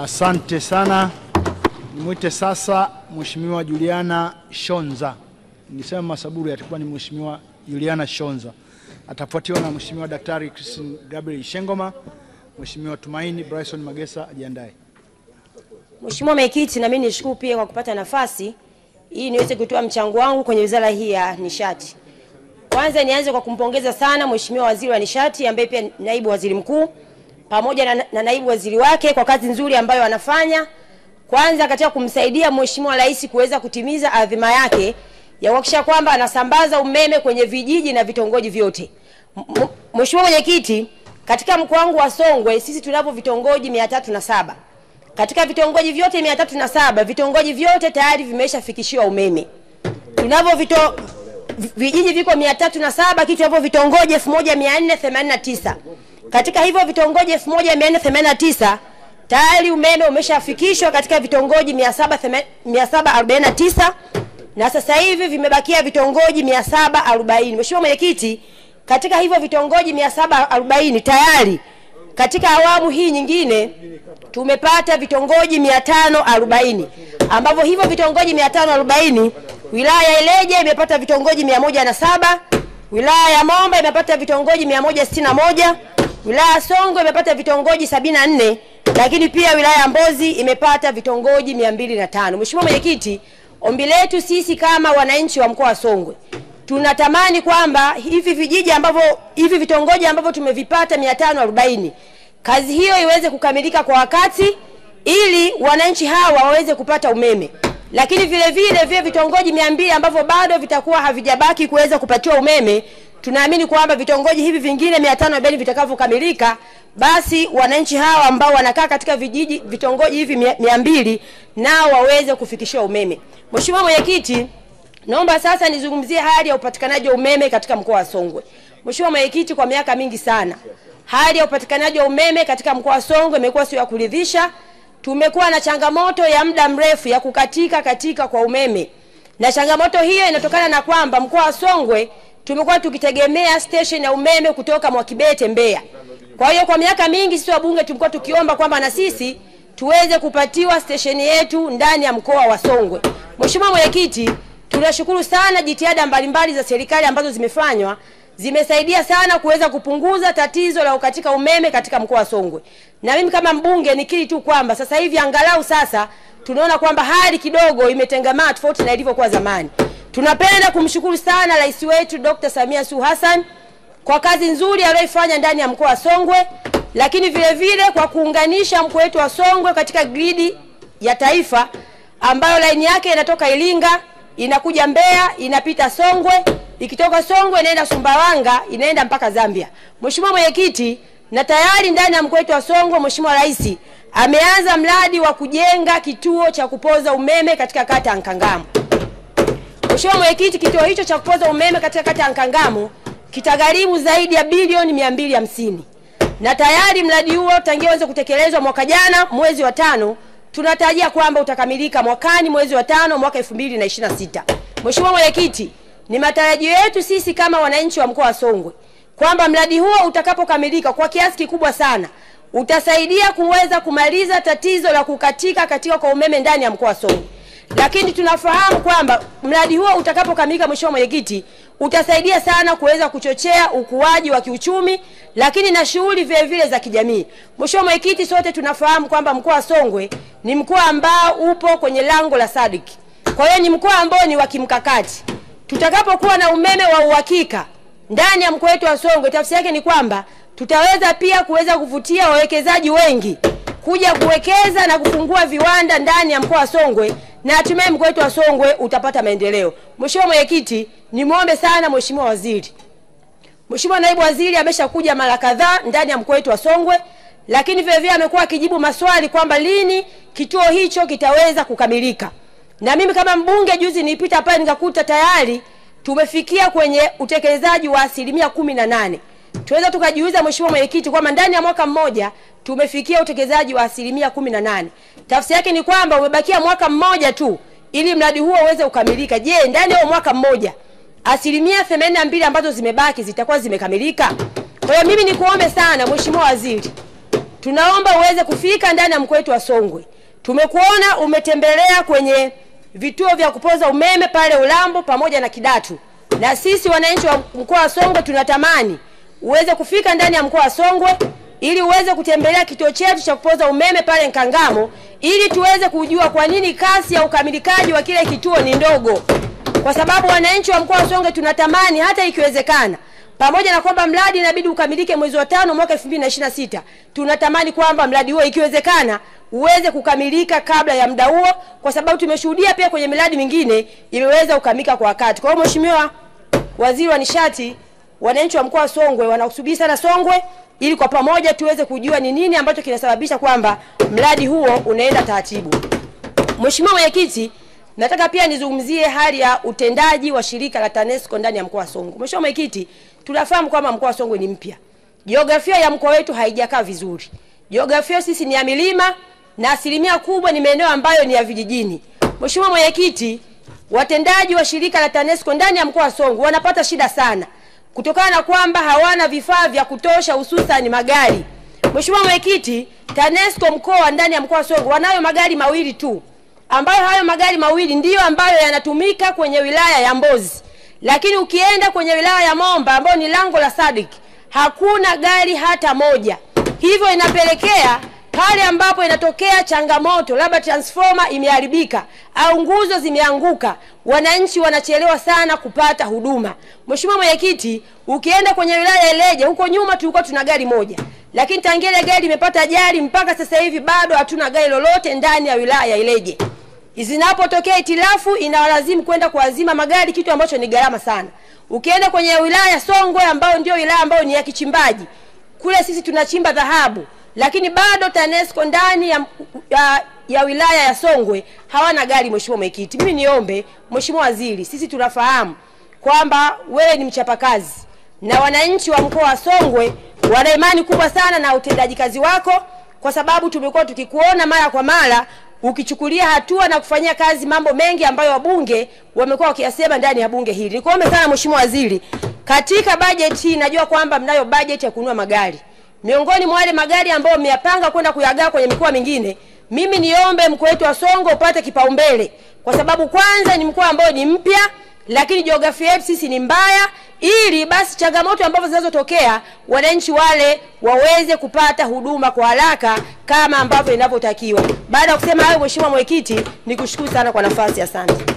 Asante sana. Nimwite sasa Mheshimiwa Juliana Shonza. Nisema Masaburi atakuwa ni Mheshimiwa Juliana Shonza. Atafuatiwa na Mheshimiwa Daktari Christine Gabriel Shengoma. Mheshimiwa Tumaini Bryson Magesa ajiandae. Mheshimiwa Mwenyekiti, na mimi nishukuru pia kwa kupata nafasi hii niweze kutoa mchango wangu kwenye wizara hii ya nishati. Kwanza nianze kwa kumpongeza sana Mheshimiwa Waziri wa Nishati ambaye pia naibu waziri mkuu pamoja na naibu waziri wake kwa kazi nzuri ambayo wanafanya. Kwanza katika kumsaidia Mheshimiwa Rais kuweza kutimiza adhima yake ya kuhakikisha kwamba anasambaza umeme kwenye vijiji na vitongoji vyote. Mheshimiwa Mwenyekiti, katika mkoa wangu wa Songwe sisi tunavyo vitongoji 307. Katika vitongoji vyote 307, vitongoji vyote tayari vimeshafikishiwa umeme. Tunavyo vijiji viko 307, kitu hapo vitongoji 1489. Katika hivyo vitongoji 1489 tayari umeme umeshafikishwa katika vitongoji 749 na sasa hivi vimebakia vitongoji 740. Mheshimiwa Mwenyekiti, katika hivyo vitongoji 740 tayari katika awamu hii nyingine tumepata vitongoji 540, ambavyo hivyo vitongoji 540 wilaya Ileje imepata vitongoji 107, wilaya ya Momba imepata vitongoji 161, wilaya Songwe imepata vitongoji 74, lakini pia wilaya ya Mbozi imepata vitongoji 205. Mheshimiwa Mwenyekiti, ombi letu sisi kama wananchi wa mkoa wa Songwe, tunatamani kwamba hivi vitongoji ambavyo tumevipata 540, kazi hiyo iweze kukamilika kwa wakati ili wananchi hawa waweze kupata umeme. Lakini vile vile vitongoji 200 ambavyo bado vitakuwa havijabaki kuweza kupatiwa umeme, tunaamini kwamba vitongoji hivi vingine 540 vitakavyokamilika, basi wananchi hawa ambao wanakaa katika vitongoji hivi 200 nao waweze kufikishiwa umeme. Mheshimiwa Mwenyekiti, naomba sasa nizungumzie hali ya upatikanaji wa umeme katika mkoa wa Songwe. Mheshimiwa Mwenyekiti, kwa miaka mingi sana hali ya upatikanaji wa umeme katika mkoa wa Songwe imekuwa sio ya kuridhisha. Tumekuwa na changamoto ya muda mrefu ya kukatika kwa umeme. Na changamoto hiyo inatokana na kwamba mkoa wa Songwe tumekuwa tukitegemea station ya umeme kutoka Mwakibete Mbeya. Kwa hiyo kwa miaka mingi sisi wabunge tulikuwa tukiomba kwamba na sisi tuweze kupatiwa station yetu ndani ya mkoa wa Songwe. Mheshimiwa Mwenyekiti, tunashukuru sana jitihada mbalimbali za serikali ambazo zimefanywa, zimesaidia sana kuweza kupunguza tatizo la ukatika umeme katika mkoa wa Songwe. Na mimi kama mbunge nikiri tu kwamba sasa hivi angalau sasa tunaona kwamba hali kidogo imetengamaa tofauti na ilivyokuwa zamani. Tunapenda kumshukuru sana Rais wetu Dr. Samia Suluhu Hassan kwa kazi nzuri aliyofanya ndani ya mkoa wa Songwe, lakini vile vile kwa kuunganisha mkoa wetu wa Songwe katika gridi ya taifa ambayo laini yake inatoka Iringa, inakuja Mbeya, inapita Songwe, ikitoka Songwe inaenda Sumbawanga, inaenda mpaka Zambia. Mheshimiwa Mwenyekiti, na tayari ndani ya mkoa wetu wa Songwe Mheshimiwa Rais ameanza mradi wa kujenga kituo cha kupoza umeme katika kata ya Nkangamu. Mheshimiwa Mwenyekiti, kituo hicho cha kupoza umeme katika kata ya Nkangamu kitagharimu zaidi ya bilioni 250. Na tayari mradi huo tangia uanze kutekelezwa mwaka jana mwezi wa 5, tunatarajia kwamba utakamilika mwakani mwezi wa 5 mwaka 2026. Mheshimiwa Mwenyekiti, ni matarajio yetu sisi kama wananchi wa mkoa wa Songwe kwamba mradi huo utakapokamilika kwa kiasi kikubwa sana utasaidia kuweza kumaliza tatizo la kukatika kwa umeme ndani ya mkoa wa Songwe. Lakini tunafahamu kwamba mradi huo utakapokamilika Mheshimiwa Mwenyekiti utasaidia sana kuweza kuchochea ukuaji wa kiuchumi, lakini na shughuli vile vile za kijamii. Mheshimiwa Mwenyekiti, sote tunafahamu kwamba mkoa wa Songwe ni mkoa ambao upo kwenye lango la SADC. Kwa hiyo ni mkoa ambao ni wa kimkakati. Tutakapokuwa na umeme wa uhakika ndani ya mkoa wetu wa Songwe, tafsiri yake ni kwamba tutaweza pia kuweza kuvutia wawekezaji wengi kuja kuwekeza na kufungua viwanda ndani ya mkoa wa Songwe, na hatimaye mkoa wetu wa Songwe utapata maendeleo. Mheshimiwa Mwenyekiti, nimuombe sana Mheshimiwa Waziri. Mheshimiwa Naibu Waziri ameshakuja mara kadhaa ndani ya mkoa wetu wa Songwe, lakini vile vile amekuwa akijibu maswali kwamba lini kituo hicho kitaweza kukamilika. Na mimi kama mbunge juzi nilipita pale nikakuta tayari tumefikia kwenye utekelezaji wa 18%. Tuweza tukajiuliza Mheshimiwa Mwenyekiti kwamba ndani ya mwaka mmoja tumefikia utekelezaji wa 18%. Tafsiri yake ni kwamba umebakia mwaka mmoja tu ili mradi huo uweze kukamilika. Je, ndani ya mwaka mmoja 82% ambazo zimebaki zitakuwa zimekamilika? Kwa hiyo mimi nikuombe sana Mheshimiwa Waziri, tunaomba uweze kufika ndani ya mkoa wetu wa Songwe. Tumekuona umetembelea kwenye vituo vya kupoza umeme pale Ulambo pamoja na Kidatu. Na sisi wananchi wa mkoa wa Songwe tunatamani uweze kufika ndani ya mkoa wa Songwe ili uweze kutembelea kituo chetu cha kupoza umeme pale Nkangamo ili tuweze kujua kwa nini kasi ya ukamilikaji wa kile kituo ni ndogo. Kwa sababu wananchi wa mkoa wa Songwe tunatamani hata ikiwezekana, pamoja na kwamba mradi inabidi ukamilike mwezi wa 5 mwaka 2026, tunatamani kwamba mradi huo ikiwezekana uweze kukamilika kabla ya muda huo, kwa sababu tumeshuhudia pia kwenye miradi mingine imeweza kukamilika kwa wakati. Kwa hiyo Mheshimiwa Waziri wa Nishati, wananchi wa mkoa wa Songwe wanakusubiri sana Songwe ili kwa pamoja tuweze kujua ni nini ambacho kinasababisha kwamba mradi huo unaenda taratibu. Mheshimiwa Mwenyekiti, nataka pia nizungumzie hali ya utendaji wa shirika la TANESCO ndani ya mkoa wa Songwe. Mheshimiwa Mwenyekiti, tunafahamu kwamba mkoa wa Songwe ni mpya. Jiografia ya mkoa wetu haijakaa vizuri. Jiografia sisi ni ya milima na asilimia kubwa ni maeneo ambayo ni ya vijijini. Mheshimiwa Mwenyekiti, watendaji wa shirika la TANESCO ndani ya mkoa wa Songwe wanapata shida sana kutokana na kwamba hawana vifaa vya kutosha, hususan magari. Mheshimiwa Mwenyekiti, TANESCO mkoa ndani ya mkoa wa Songwe wanayo magari mawili tu, ambayo hayo magari mawili ndiyo ambayo yanatumika kwenye wilaya ya Mbozi. Lakini ukienda kwenye wilaya ya Momba ambayo ni lango la Sadik, hakuna gari hata moja. Hivyo inapelekea pale ambapo inatokea changamoto, labda transformer imeharibika au nguzo zimeanguka, wananchi wanachelewa sana kupata huduma. Mheshimiwa Mwenyekiti, ukienda kwenye wilaya ya Ileje, huko nyuma tulikuwa tuna gari moja, lakini tangia ile gari imepata ajali mpaka sasa hivi bado hatuna gari lolote ndani ya wilaya ya Ileje. Zinapotokea hitilafu inawalazimu kwenda kuazima magari, kitu ambacho ni gharama sana. Ukienda kwenye wilaya ya Songwe ambayo ndio wilaya ambayo ni ya kichimbaji, kule sisi tunachimba dhahabu, lakini bado TANESCO ndani ya wilaya ya Songwe hawana gari. Mheshimiwa Mwenyekiti, mimi niombe Mheshimiwa Waziri, sisi tunafahamu kwamba wewe ni mchapakazi na wananchi wa mkoa wa Songwe wana imani kubwa sana na utendaji kazi wako, kwa sababu tumekuwa tukikuona mara kwa mara ukichukulia hatua na kufanyia kazi mambo mengi ambayo wabunge wamekuwa wakiyasema ndani ya bunge hili. Nikuombe sana Mheshimiwa Waziri, katika budget hii najua kwamba mnayo budget ya kununua magari. Miongoni mwa wale magari ambayo mmeyapanga kwenda kuyagawa kwenye mikoa mingine, mimi niombe mkoa wetu wa Songwe upate kipaumbele, kwa sababu kwanza ni mkoa ambao ni mpya, lakini jiografia yetu sisi ni mbaya, ili basi changamoto ambazo zinazotokea wananchi wale waweze kupata huduma kwa haraka kama ambavyo inavyotakiwa. Baada ya kusema hayo Mheshimiwa Mwenyekiti, nikushukuru sana kwa nafasi. Asante.